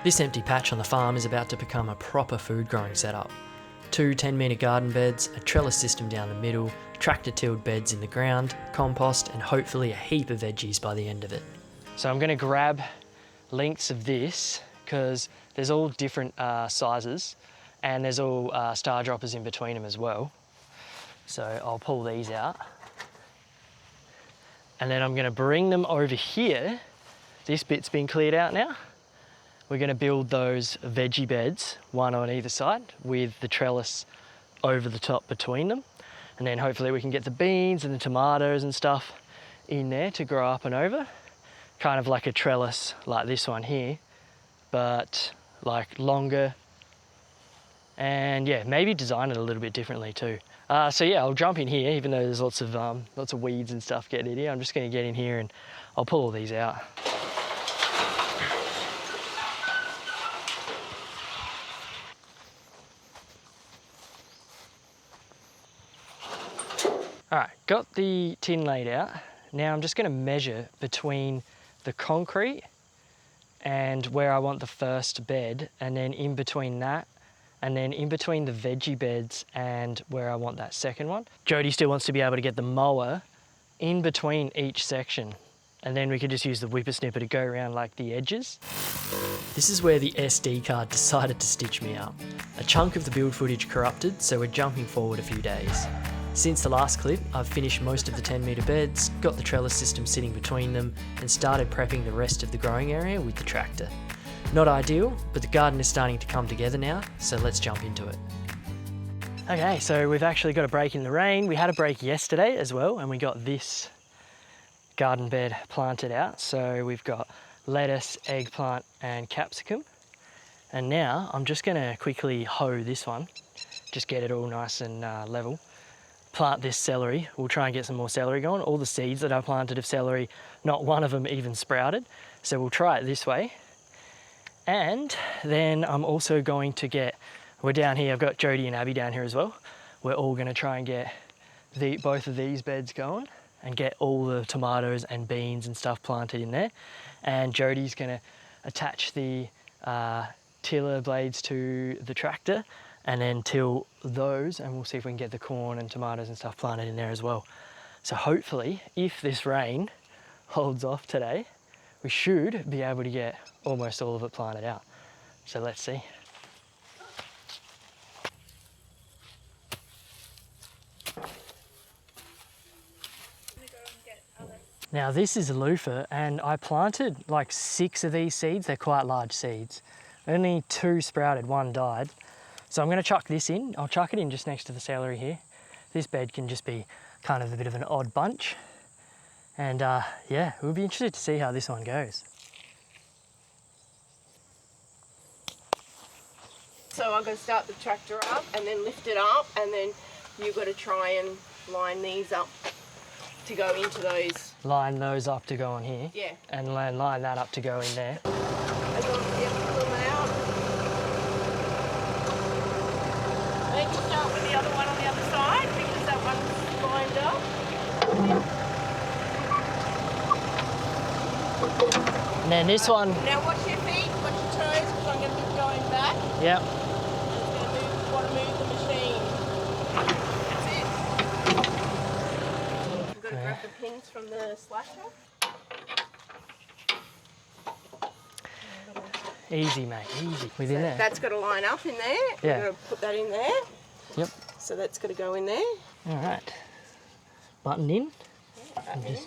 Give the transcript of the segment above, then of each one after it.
This empty patch on the farm is about to become a proper food growing setup. 2 10-metre garden beds, a trellis system down the middle, tractor-tilled beds in the ground, compost, and hopefully a heap of veggies by the end of it. So I'm going to grab lengths of this because there's all different sizes and there's all star droppers in between them as well. So I'll pull these out. And then I'm going to bring them over here. This bit's been cleared out now. We're going to build those veggie beds, one on either side, with the trellis over the top between them. And then hopefully we can get the beans and the tomatoes and stuff in there to grow up and over. Kind of like a trellis like this one here, but like longer. And yeah, maybe design it a little bit differently too. So yeah, I'll jump in here, even though there's lots of weeds and stuff getting in here. I'm just going to get in here and I'll pull all these out. All right, got the tin laid out. Now I'm just going to measure between the concrete and where I want the first bed, and then in between that, and then in between the veggie beds and where I want that second one. Jody still wants to be able to get the mower in between each section, and then we could just use the whippersnipper to go around like the edges. This is where the SD card decided to stitch me up. A chunk of the build footage corrupted, so we're jumping forward a few days. Since the last clip, I've finished most of the 10-metre beds, got the trellis system sitting between them, and started prepping the rest of the growing area with the tractor. Not ideal, but the garden is starting to come together now, so let's jump into it. Okay, so we've actually got a break in the rain. We had a break yesterday as well, and we got this garden bed planted out. So we've got lettuce, eggplant, and capsicum. And now I'm just gonna quickly hoe this one, just get it all nice and level. Plant this celery. We'll try and get some more celery going. All the seeds that I planted of celery, not one of them even sprouted. So we'll try it this way. And then I'm also going to get, we're down here, I've got Jody and Abby down here as well. We're all gonna try and get both of these beds going and get all the tomatoes and beans and stuff planted in there. And Jody's gonna attach the tiller blades to the tractor and then till those, and we'll see if we can get the corn and tomatoes and stuff planted in there as well. So hopefully, if this rain holds off today, we should be able to get almost all of it planted out. So let's see. Now this is a loofah, and I planted like 6 of these seeds. They're quite large seeds. Only 2 sprouted, 1 died. So I'm going to chuck this in. I'll chuck it in just next to the celery here. This bed can just be kind of a bit of an odd bunch. And yeah, we'll be interested to see how this one goes. So I'm going to start the tractor up and then lift it up, and then you've got to try and line these up to go into those. Line those up to go on here? Yeah. And line that up to go in there. And then pull them out. Maybe start with the other one on the other side because that one's lined up. And then this one. Now watch your feet, watch your toes, because I'm going to be going back. Yep. And it's going to want to move the machine. That's it. I've got to grab the pins from the slasher. Easy, mate, easy. Within there. That's got to line up in there. Yeah. You've got to put that in there. Yep. So that's got to go in there. All right. Button in. Yeah, button in.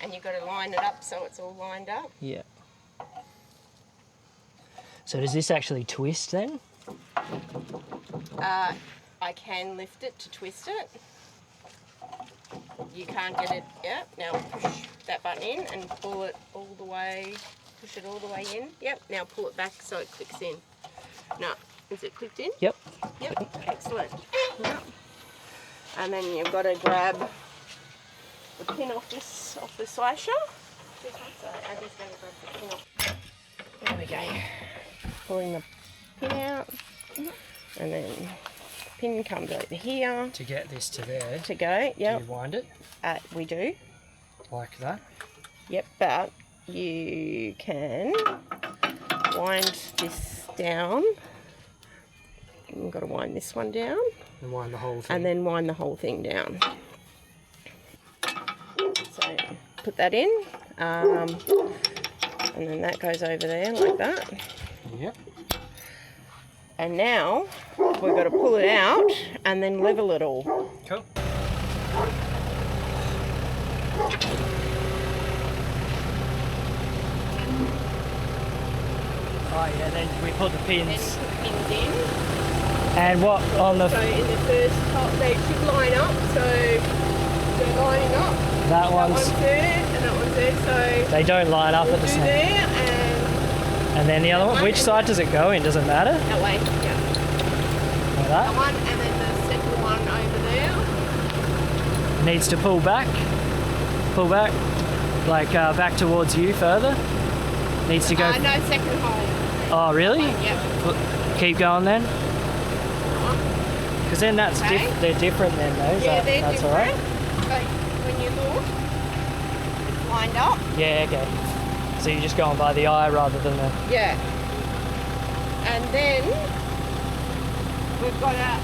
And you've got to line it up so it's all lined up. Yeah. So does this actually twist then? I can lift it to twist it. You can't get it, yeah. Now push that button in and pull it all the way, push it all the way in. Yep, now pull it back so it clicks in. No, is it clicked in? Yep. Yep, excellent. Yep. And then you've got to grab the pin off the slasher. This one, so Abby's going to grab the pin off. There we go. Pulling the pin out, and then pin comes over here. To get this to there. To go, yep. Do you wind it? We do. Like that? Yep, but you can wind this down. You've got to wind this one down. And wind the whole thing. And then wind the whole thing down. So put that in. And then that goes over there like that. Yep. And now we've got to pull it out and then level it all. Cool. Oh yeah, then we put the pins. Then put the pins in. And what on the... So in the first top, they should line up. So they're lining up. That one's there and that one's there. So they don't line up at the same. There and then the other one. Which side does it go in? Does it matter? That way. Yeah. Like that. That one, and then the second one over there. Needs to pull back. Pull back. Like back towards you further. Needs to go. No, second hole. Oh really? Yeah. Keep going then. Because then that's they're different then though. Yeah, they're that's different. Alright. But when you look, it's lined up. Yeah, okay. So you're just going by the eye rather than the... Yeah. And then we've got to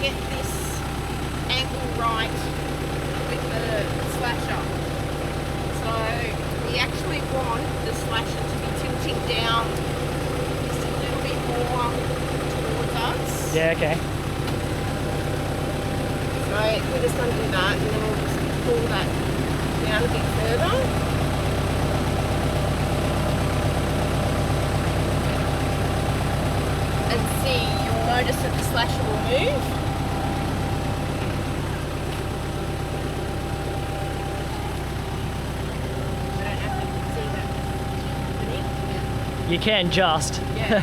get this angle right with the slasher. So we actually want the slasher to be tilting down just a little bit more towards us. Yeah, okay. So we just undo that and then we'll just pull that down a bit further. And see, you'll notice that the slasher will move. I don't know if you can see that happening. You can just. Yeah.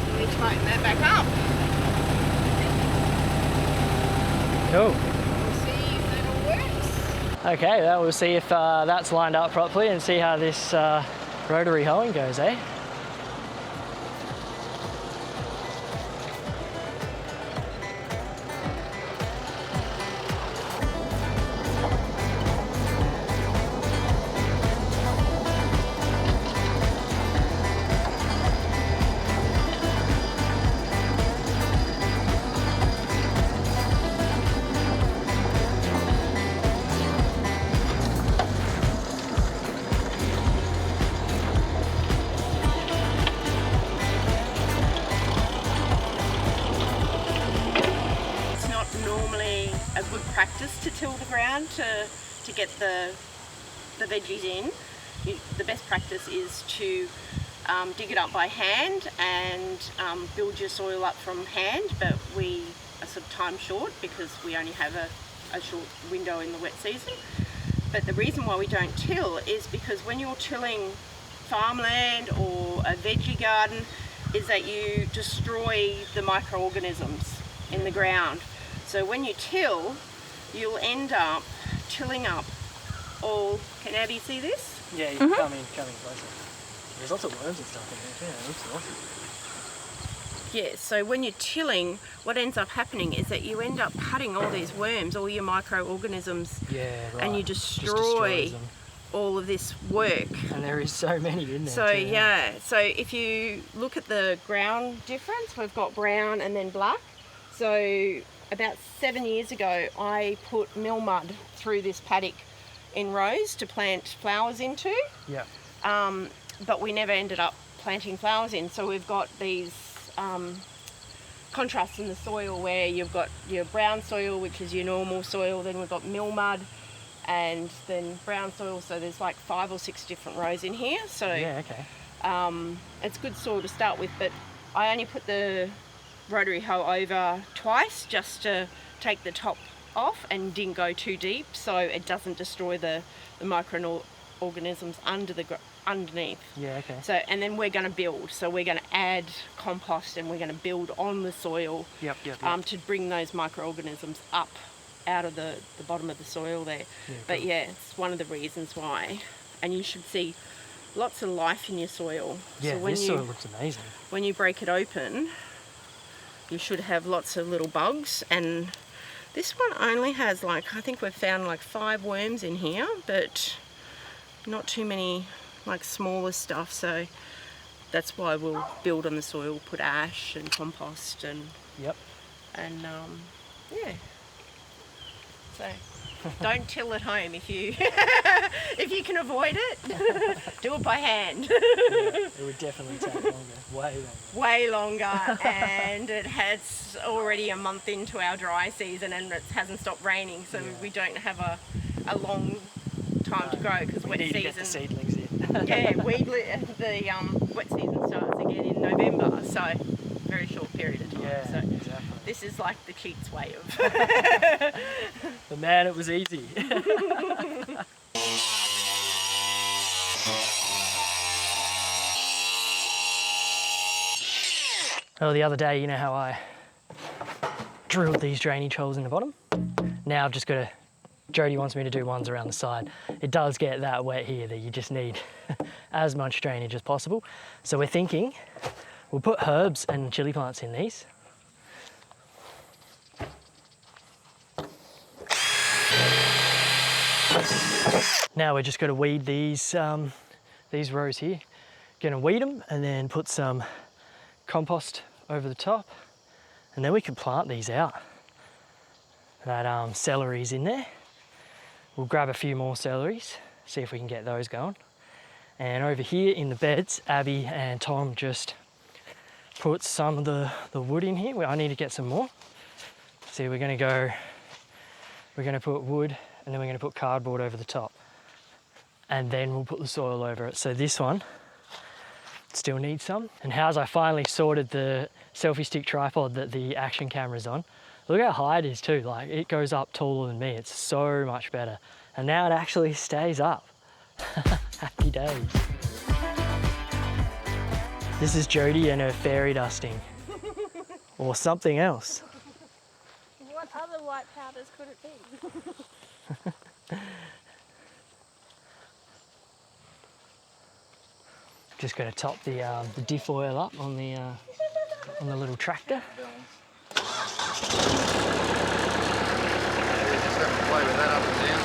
Let me tighten that back up. Cool. We'll see if that all works. Okay, well, we'll see if that's lined up properly and see how this rotary hoeing goes, eh? A good practice to till the ground to get the veggies in. The best practice is to dig it up by hand and build your soil up from hand, but we are sort of time short because we only have a short window in the wet season. But the reason why we don't till is because when you're tilling farmland or a veggie garden is that you destroy the microorganisms in the ground. So when you till, you'll end up tilling up all... Can Abby see this? Yeah, you come in closer. There's lots of worms and stuff in there too. It looks awesome. Yeah, so when you're tilling, what ends up happening is that you end up cutting all these worms, all your microorganisms, and you destroy all of this work. And there is so many in there. So too, yeah, so if you look at the ground difference, we've got brown and then black. So about 7 years ago, I put mill mud through this paddock in rows to plant flowers into. Yeah. But we never ended up planting flowers in. So we've got these contrasts in the soil where you've got your brown soil, which is your normal soil, then we've got mill mud, and then brown soil. So there's like 5 or 6 different rows in here. So yeah, okay. It's good soil to start with, but I only put the rotary hoe over twice just to take the top off and didn't go too deep so it doesn't destroy the microorganisms underneath. Yeah, okay. So, and then we're going to build. So we're going to add compost and we're going to build on the soil. Yep. To bring those microorganisms up out of the bottom of the soil there. Yeah, but cool. yeah, it's one of the reasons why. And you should see lots of life in your soil. Yeah, so when this soil looks amazing. When you break it open, you should have lots of little bugs, and this one only has I think we've found 5 worms in here, but not too many like smaller stuff, so that's why we'll build on the soil, put ash and compost and Yep. yeah. So don't till at home if you if you can avoid it. Do it by hand. Yeah, it would definitely take longer, way longer. Way longer, and it has already a month into our dry season and it hasn't stopped raining, so we don't have a long time to grow because wet need season. to get the seedlings in. Yeah, the wet season starts again in November, so very short period of time. Yeah, so exactly. this is like the cheats way of. But man, it was easy. Well, the other day, you know how I drilled these drainage holes in the bottom? Now I've just got to, Jody wants me to do ones around the side. It does get that wet here that you just need as much drainage as possible. So we're thinking we'll put herbs and chili plants in these. Now we're just going to weed these rows here. Going to weed them and then put some compost over the top, and then we can plant these out. That celery's in there. We'll grab a few more celeries, see if we can get those going. And over here in the beds, Abby and Tom just put some of the wood in here. I need to get some more. See, we're going to put wood and then we're going to put cardboard over the top. And then we'll put the soil over it. So this one still needs some. And how's I finally sorted the selfie stick tripod that the action camera's on. Look how high it is too, like it goes up taller than me. It's so much better. And now it actually stays up. Happy days. This is Jody and her fairy dusting. Or something else. What other white powders could it be? Just got to top the diff oil up on the little tractor. Just have to play with that up and down.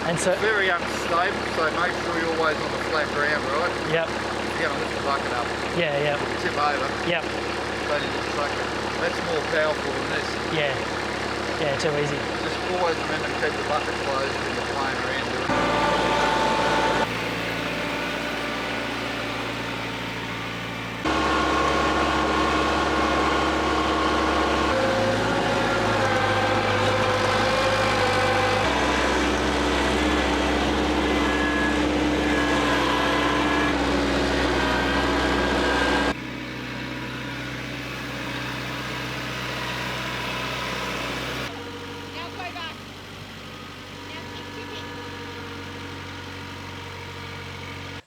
And so Very unstable, so make sure you're always on the flat ground, right? Yep. You're going to lift the bucket up. Yeah. Tip over. Yep. Then you just truck it. That's more powerful than this. Yeah. Yeah. Too easy. Just always remember to keep the bucket closed when you're playing around doing it.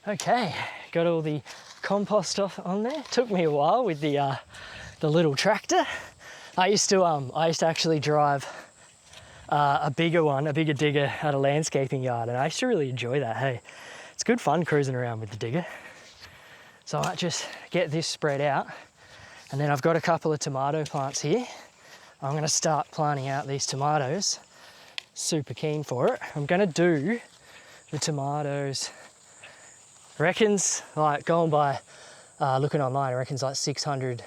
Okay, got all the compost off on there. Took me a while with the little tractor. I used to actually drive a bigger digger at a landscaping yard, and I used to really enjoy that. Hey, it's good fun cruising around with the digger. So I might just get this spread out, and then I've got a couple of tomato plants here. I'm going to start planting out these tomatoes. Super keen for it. I'm going to do the tomatoes. Reckons, like going by looking online, it reckons like 600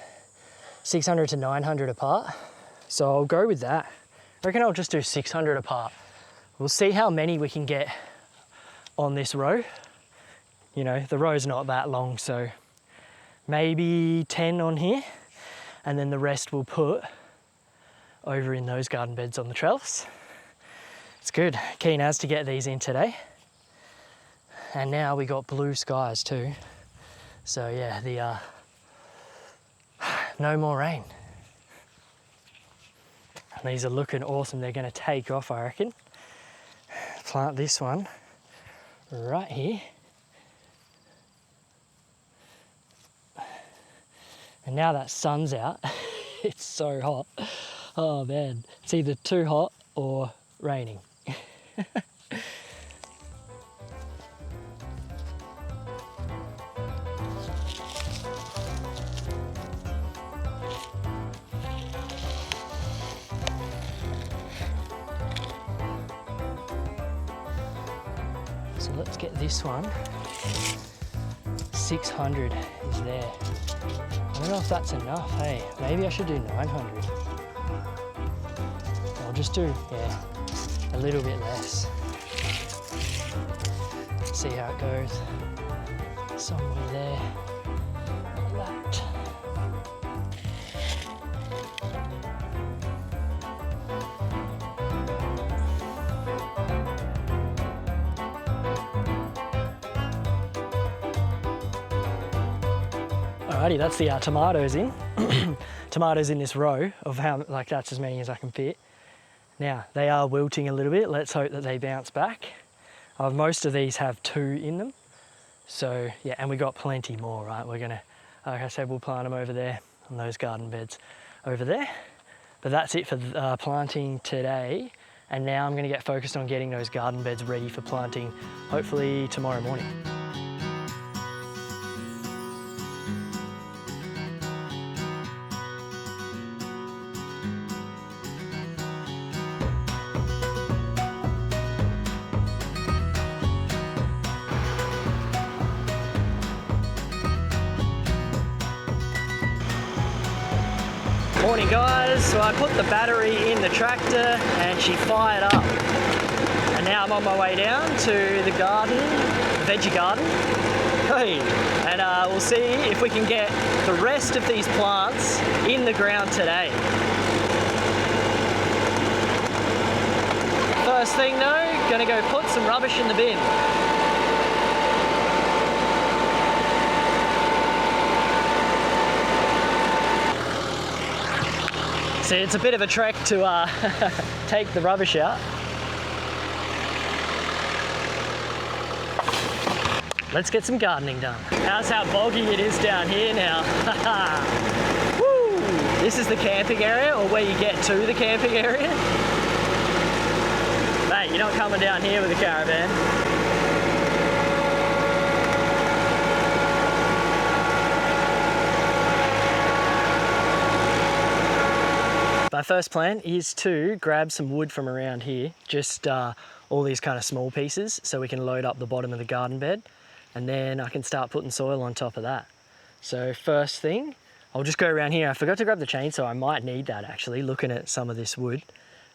to 900 apart. So I'll go with that. I reckon I'll just do 600 apart. We'll see how many we can get on this row. You know, the row's not that long, so maybe 10 on here, and then the rest we'll put over in those garden beds on the trellis. It's good. Keen as to get these in today. And now we got blue skies too. So yeah, no more rain. And these are looking awesome. They're gonna take off, I reckon. Plant this one right here. And now that sun's out, it's so hot. Oh man, it's either too hot or raining. So let's get this one. 600 is there. I don't know if that's enough, hey. Maybe I should do 900. I'll just do, yeah, a little bit less. See how it goes. Somewhere there, like that. Alrighty, that's the tomatoes in. Tomatoes in this row of how, like that's as many as I can fit. Now, they are wilting a little bit. Let's hope that they bounce back. Most of these have 2 in them. So yeah, and we got plenty more, right? We're gonna, like I said, we'll plant them over there on those garden beds over there. But that's it for planting today. And now I'm gonna get focused on getting those garden beds ready for planting, hopefully tomorrow morning. Morning guys, so I put the battery in the tractor and she fired up. And now I'm on my way down to the garden, veggie garden. Hey, and we'll see if we can get the rest of these plants in the ground today. First thing though, gonna go put some rubbish in the bin. See, it's a bit of a trek to take the rubbish out. Let's get some gardening done. How's how boggy it is down here now. Woo! This is the camping area, or where you get to the camping area. Mate, you're not coming down here with a caravan. My first plan is to grab some wood from around here, just all these kind of small pieces, so we can load up the bottom of the garden bed, and then I can start putting soil on top of that. So first thing, I'll just go around here. I forgot to grab the chainsaw. I might need that actually, looking at some of this wood.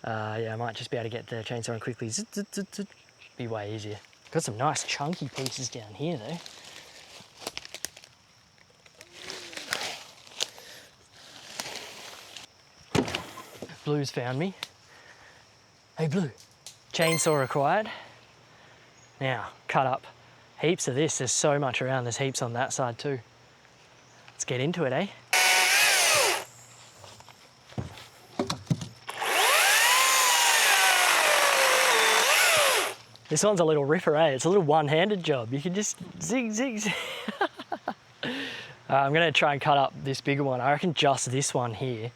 Yeah, I might just be able to get the chainsaw on quickly. Be way easier. Got some nice chunky pieces down here though. Blue's found me. Hey Blue, chainsaw required. Now, cut up heaps of this. There's so much around, there's heaps on that side too. Let's get into it, eh? This one's a little ripper, eh? It's a little one-handed job. You can just zig, zig, zig. I'm gonna try and cut up this bigger one. I reckon just this one here,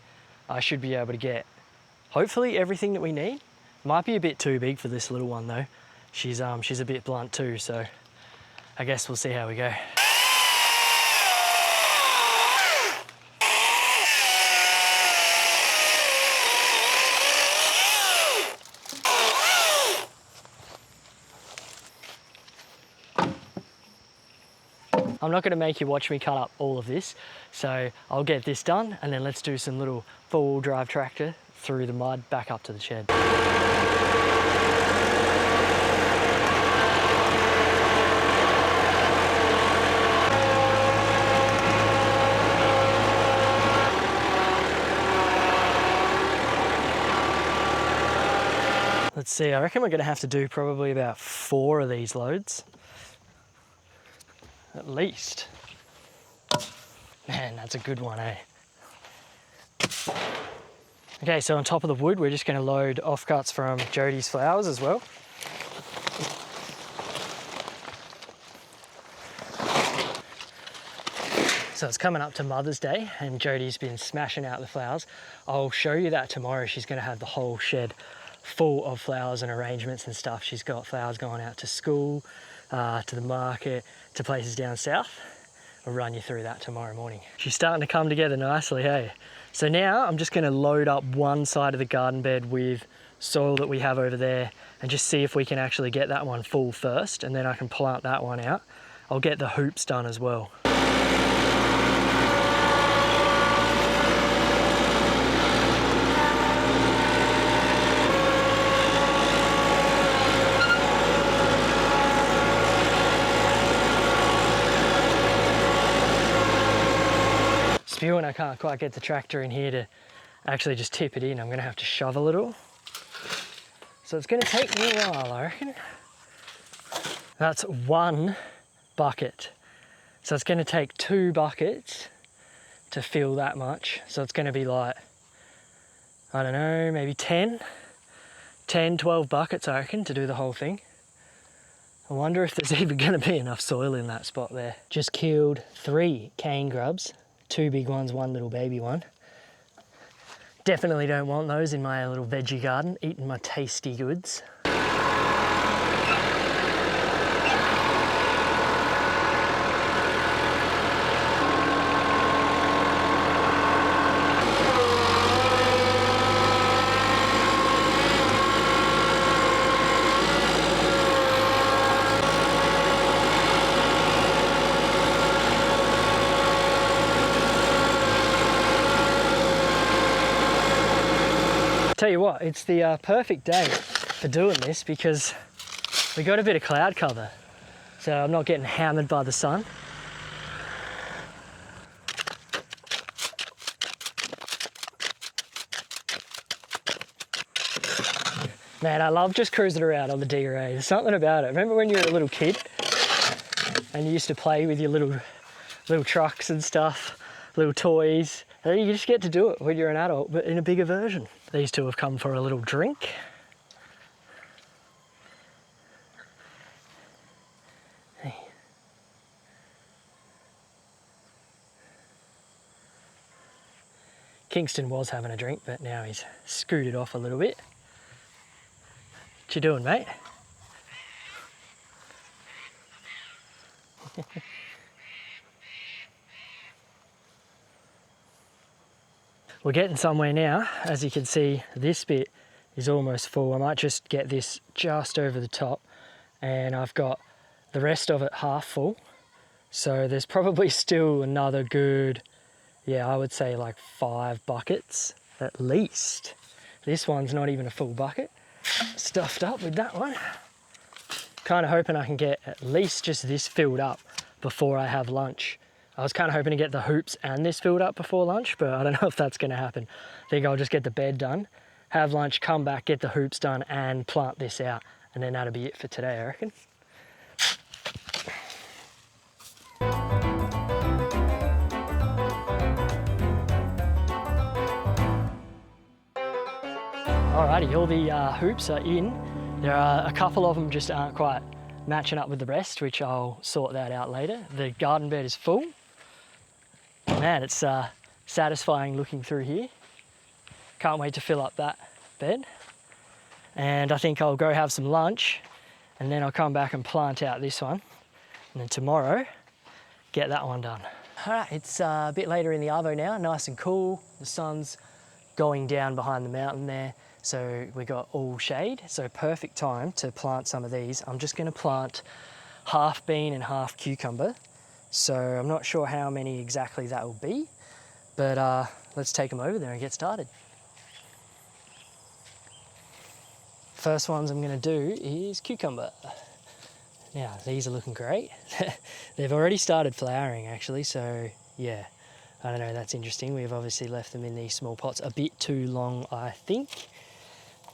I should be able to get hopefully everything that we need. Might be a bit too big for this little one though. She's a bit blunt too, so I guess we'll see how we go. I'm not going to make you watch me cut up all of this, so I'll get this done and then let's do some little four-wheel drive tractor through the mud back up to the shed. Let's see, I reckon we're going to have to do probably about 4 of these loads. At least. Man, that's a good one, eh? Okay, so on top of the wood, we're just going to load offcuts from Jodie's flowers as well. So it's coming up to Mother's Day and Jodie's been smashing out the flowers. I'll show you that tomorrow. She's going to have the whole shed full of flowers and arrangements and stuff. She's got flowers going out to school, to the market, to places down south. I'll run you through that tomorrow morning. She's starting to come together nicely, hey? So now I'm just gonna load up one side of the garden bed with soil that we have over there and just see if we can actually get that one full first, and then I can plant that one out. I'll get the hoops done as well. Spewing, I can't quite get the tractor in here to actually just tip it in. I'm gonna have to shove a little. So it's gonna take me a while, I reckon. That's 1 bucket. So it's gonna take 2 buckets to fill that much. So it's gonna be like, I don't know, maybe 10, 12 buckets, I reckon, to do the whole thing. I wonder if there's even gonna be enough soil in that spot there. Just killed 3 cane grubs. 2 big ones, 1 little baby one. Definitely don't want those in my little veggie garden, eating my tasty goods. Tell you what, it's the perfect day for doing this because we got a bit of cloud cover, so I'm not getting hammered by the sun. Man, I love just cruising around on the D-Ray. There's something about it. Remember when you were a little kid and you used to play with your little trucks and stuff, little toys? And you just get to do it when you're an adult, but in a bigger version. These two have come for a little drink. Hey. Kingston was having a drink, but now he's scooted off a little bit. What you doing, mate? We're getting somewhere now. As you can see, this bit is almost full. I might just get this just over the top, and I've got the rest of it half full. So there's probably still another good, yeah, I would say like 5 buckets at least. This one's not even a full bucket. Stuffed up with that one. Kind of hoping I can get at least just this filled up before I have lunch. I was kind of hoping to get the hoops and this filled up before lunch, but I don't know if that's going to happen. I think I'll just get the bed done, have lunch, come back, get the hoops done, and plant this out. And then that'll be it for today, I reckon. Alrighty, all the hoops are in. There are a couple of them just aren't quite matching up with the rest, which I'll sort that out later. The garden bed is full. Man, it's satisfying looking through here. Can't wait to fill up that bed. And I think I'll go have some lunch, and then I'll come back and plant out this one. And then tomorrow, get that one done. All right, it's a bit later in the arvo now, nice and cool. The sun's going down behind the mountain there, so we got all shade. So perfect time to plant some of these. I'm just gonna plant half bean and half cucumber. So I'm not sure how many exactly that will be, but let's take them over there and get started. First ones I'm going to do is cucumber. Now these are looking great. They've already started flowering actually, so yeah, I don't know, that's interesting. We've obviously left them in these small pots a bit too long, I think,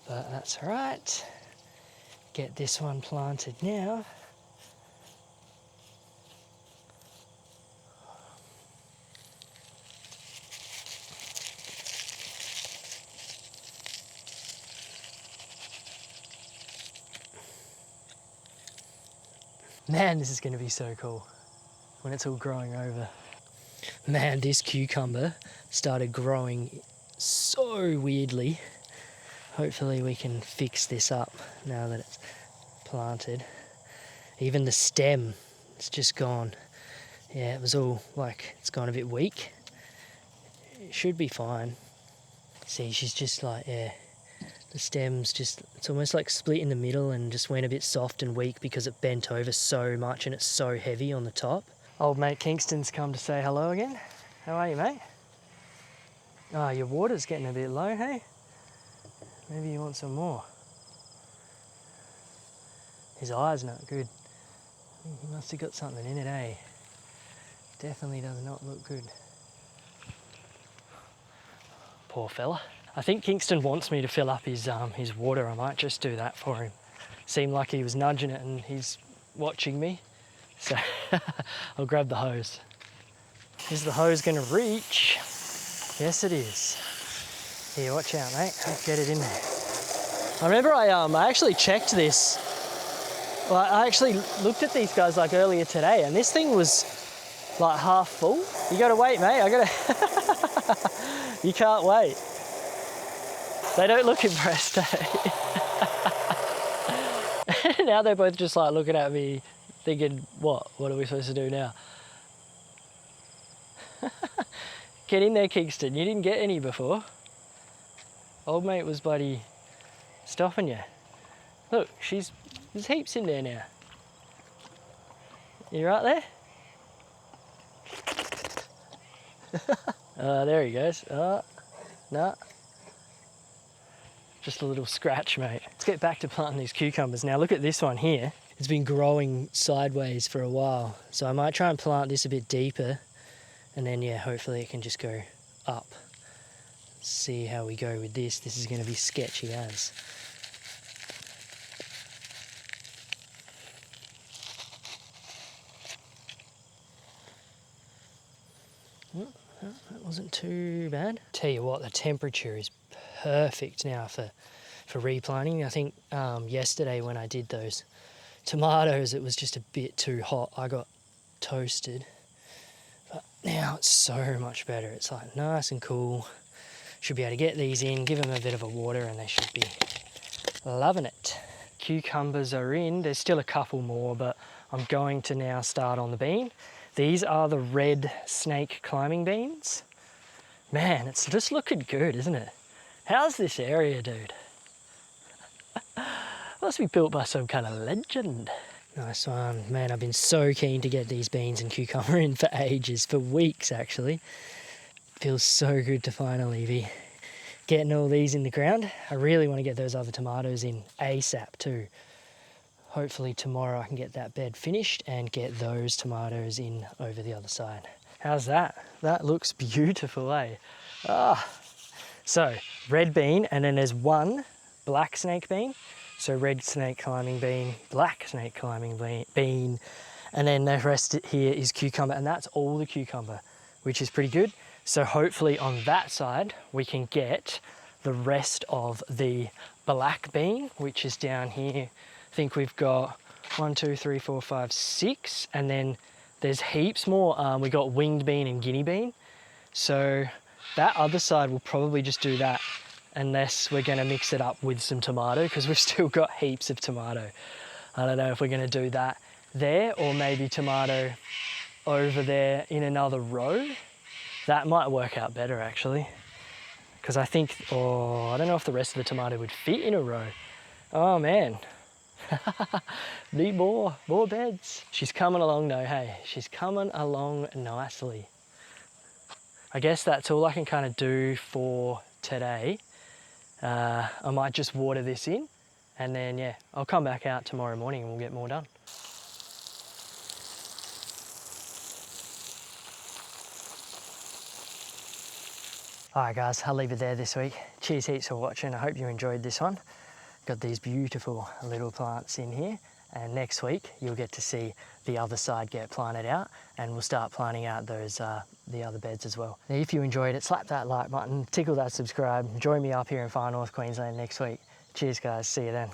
but that's all right. Get this one planted now. Man, this is going to be so cool when it's all growing over. Man, this cucumber started growing so weirdly. Hopefully we can fix this up now that it's planted. Even the stem, it's just gone. Yeah, it was all like, it's gone a bit weak. It should be fine. See, she's just like, yeah, The stem's just, it's almost like split in the middle and just went a bit soft and weak because it bent over so much and it's so heavy on the top. Old mate Kingston's come to say hello again. How are you, mate? Oh, your water's getting a bit low, hey? Maybe you want some more. His eye's not good. He must have got something in it, eh? Definitely does not look good. Poor fella. I think Kingston wants me to fill up his water. I might just do that for him. Seemed like he was nudging it and he's watching me. So I'll grab the hose. Is the hose going to reach? Yes, it is. Here, watch out, mate. Get it in there. I remember I actually checked this. Well, I actually looked at these guys like earlier today and this thing was like half full. You got to wait, mate. You can't wait. They don't look impressed, eh? Now they're both just like looking at me thinking, what are we supposed to do now? Get in there, Kingston. You didn't get any before. Old mate was bloody stopping you. Look, there's heaps in there now. You right there? There he goes. No. Just a little scratch, mate. Let's get back to planting these cucumbers. Now look at this one here. It's been growing sideways for a while. So I might try and plant this a bit deeper and then yeah, hopefully it can just go up. See how we go with this. This is going to be sketchy as. That wasn't too bad. Tell you what, the temperature is perfect now for replanting. I think yesterday when I did those tomatoes, it was just a bit too hot. I got toasted. But now it's so much better. It's like nice and cool. Should be able to get these in, give them a bit of a water, and they should be loving it. Cucumbers are in. There's still a couple more, but I'm going to now start on the bean. These are the red snake climbing beans. Man, it's just looking good, isn't it? How's this area, dude? Must be built by some kind of legend. Nice one. Man, I've been so keen to get these beans and cucumber in for ages, for weeks actually. Feels so good to finally be getting all these in the ground. I really want to get those other tomatoes in ASAP too. Hopefully tomorrow I can get that bed finished and get those tomatoes in over the other side. How's that? That looks beautiful, eh? So red bean, and then there's one black snake bean. So red snake climbing bean, black snake climbing bean, and then the rest here is cucumber, and that's all the cucumber, which is pretty good. So hopefully on that side we can get the rest of the black bean, which is down here. I think we've got 1, 2, 3, 4, 5, 6, and then there's heaps more. We got winged bean and guinea bean. So that other side will probably just do that unless we're going to mix it up with some tomato, because we've still got heaps of tomato. I don't know if we're going to do that there or maybe tomato over there in another row. That might work out better actually, because I think, I don't know if the rest of the tomato would fit in a row. Oh man. Need more beds. She's coming along though, hey. She's coming along nicely. I guess that's all I can kind of do for today. I might just water this in and then yeah, I'll come back out tomorrow morning and we'll get more done. Alright guys, I'll leave it there this week. Cheers heaps for watching. I hope you enjoyed this one. Got these beautiful little plants in here, and next week you'll get to see the other side get planted out, and we'll start planting out those the other beds as well. Now, if you enjoyed it, slap that like button, tickle that subscribe, join me up here in Far North Queensland next week. Cheers guys, see you then.